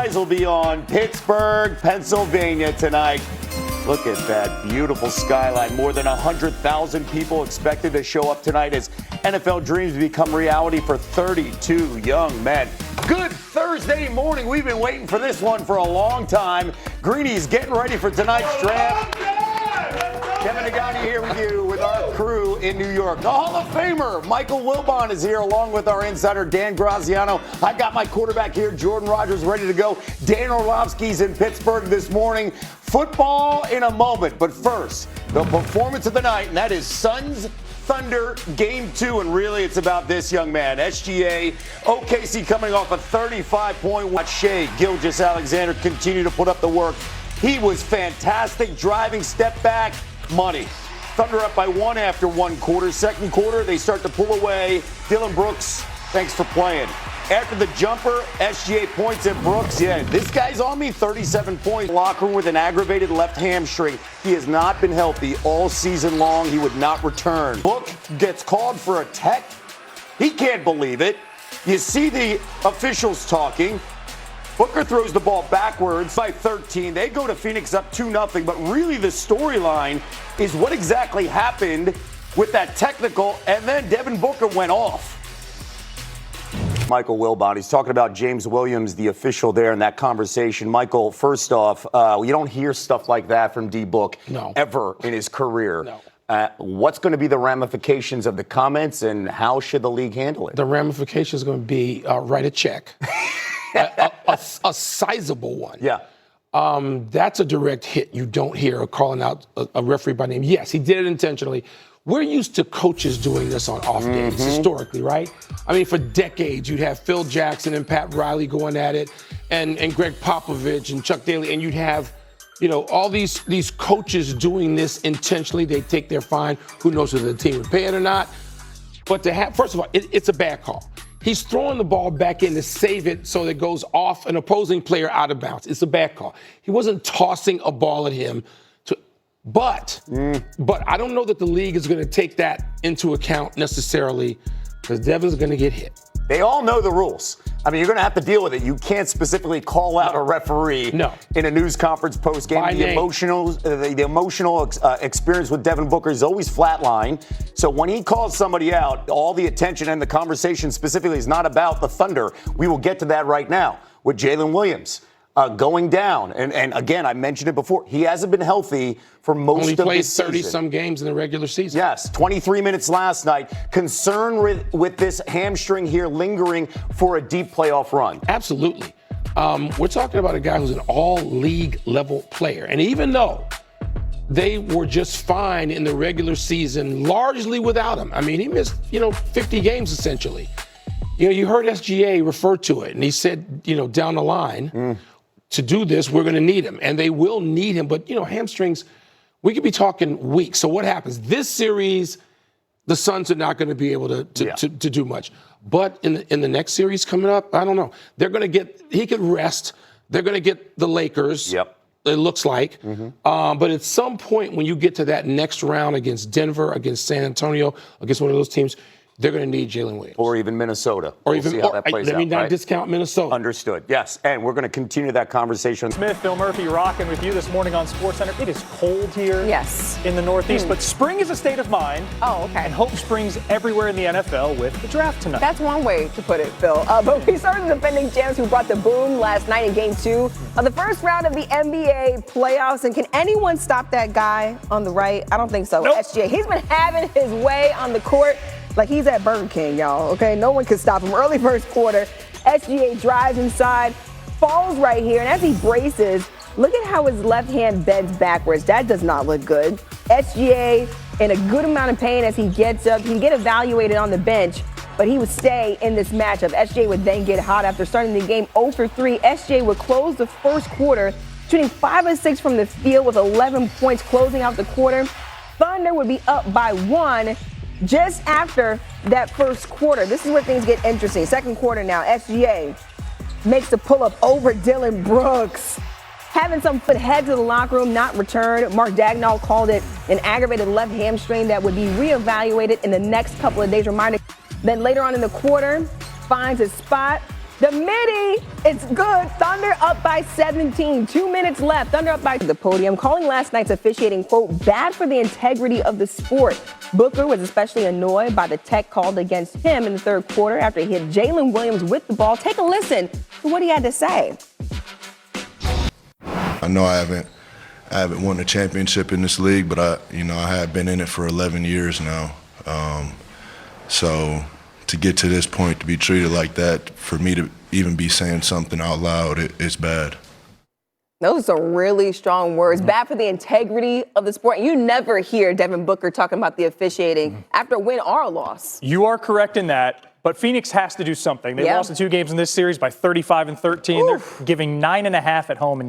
eyes will be on Pittsburgh, Pennsylvania tonight. Look at that beautiful skyline. More than 100,000 people expected to show up tonight as NFL dreams become reality for 32 young men. Good Thursday morning. We've been waiting for this one for a long time. Greeny's getting ready for tonight's draft. Kevin Nagani here with you with our crew in New York. The Hall of Famer, Michael Wilbon, is here along with our insider, Dan Graziano. I got my quarterback here, Jordan Rogers, ready to go. Dan Orlovsky's in Pittsburgh this morning. Football in a moment, but first, the performance of the night, and that is Suns Thunder Game 2, and really it's about this young man, SGA. OKC coming off a 35-point watch. Shea Gilgeous-Alexander continue to put up the work. He was fantastic, driving, step back, money. Thunder up by one after one quarter. Second quarter, they start to pull away. Dylan Brooks, thanks for playing. After the jumper, SGA points at Brooks. Yeah, this guy's on me, 37 points. Locker room with an aggravated left hamstring. He has not been healthy all season long. He would not return. Book gets called for a tech. He can't believe it. You see the officials talking. Booker throws the ball backwards by 13. They go to Phoenix up 2-0. But really the storyline is what exactly happened with that technical, and then Devin Booker went off. Michael Wilbon, he's talking about James Williams, the official there in that conversation. Michael, first off, you don't hear stuff like that from D-Book ever in his career. No. What's going to be the ramifications of the comments, and how should the league handle it? The ramification is going to be write a check. a sizable one. Yeah. That's a direct hit. You don't hear calling out a referee by name. Yes, he did it intentionally. We're used to coaches doing this on off days historically, right? I mean, for decades, you'd have Phil Jackson and Pat Riley going at it, and Greg Popovich and Chuck Daly, and you'd have, all these coaches doing this intentionally. They take their fine. Who knows whether the team would pay it or not? But to have, first of all, it's a bad call. He's throwing the ball back in to save it so that it goes off an opposing player out of bounds. It's a bad call. He wasn't tossing a ball at him. But I don't know that the league is going to take that into account necessarily, because Devin's going to get hit. They all know the rules. I mean, you're going to have to deal with it. You can't specifically call out a referee in a news conference post-game. The emotional experience with Devin Booker is always flatline. So when he calls somebody out, all the attention and the conversation specifically is not about the Thunder. We will get to that right now with Jalen Williams going down. And again, I mentioned it before. He hasn't been healthy for most of the season. Only played 30-some games in the regular season. Yes, 23 minutes last night. Concern with this hamstring here lingering for a deep playoff run. Absolutely. We're talking about a guy who's an all-league level player. And even though they were just fine in the regular season, largely without him. I mean, he missed, 50 games essentially. You heard SGA refer to it, and he said, down the line, to do this, we're going to need him. And they will need him. But, hamstrings, we could be talking weeks. So what happens? This series, the Suns are not going to be able to do much. But in the next series coming up, I don't know. They're going to he could rest. They're going to get the Lakers. Yep. It looks like. But at some point when you get to that next round against Denver, against San Antonio, against one of those teams, they're going to need Jalen Williams. Or even Minnesota. We'll see how that plays out. Let me not discount Minnesota. Understood. Yes. And we're going to continue that conversation. Smith, Phil Murphy rocking with you this morning on SportsCenter. It is cold here in the Northeast, but spring is a state of mind. Oh, okay. And hope springs everywhere in the NFL with the draft tonight. That's one way to put it, Phil. But we started the defending champs who brought the boom last night in Game 2 of the first round of the NBA playoffs. And can anyone stop that guy on the right? I don't think so. Nope. SGA. He's been having his way on the court. Like he's at Burger King, y'all, okay? No one can stop him. Early first quarter, SGA drives inside, falls right here, and as he braces, look at how his left hand bends backwards. That does not look good. SGA in a good amount of pain as he gets up. He can get evaluated on the bench, but he would stay in this matchup. SGA would then get hot after starting the game 0 for 3. SGA would close the first quarter, shooting 5 of 6 from the field with 11 points closing out the quarter. Thunder would be up by 1 just after that first quarter. This is where things get interesting. Second quarter now, SGA makes the pull-up over Dylan Brooks. Having some foot head to the locker room, not returned. Mark Dagnall called it an aggravated left hamstring that would be reevaluated in the next couple of days. Reminder, then later on in the quarter, finds his spot, The midi, it's good. Thunder up by 17. 2 minutes left. Thunder up by the podium, calling last night's officiating, quote, bad for the integrity of the sport. Booker was especially annoyed by the tech called against him in the third quarter after he hit Jalen Williams with the ball. Take a listen to what he had to say. I know I haven't won a championship in this league, but I have been in it for 11 years now. So to get to this point, to be treated like that, for me to even be saying something out loud, it's bad. Those are some really strong words. Bad for the integrity of the sport. And you never hear Devin Booker talking about the officiating after a win or a loss. You are correct in that, but Phoenix has to do something. They lost the 2 games in this series by 35 and 13. Oof. They're giving 9.5 at home.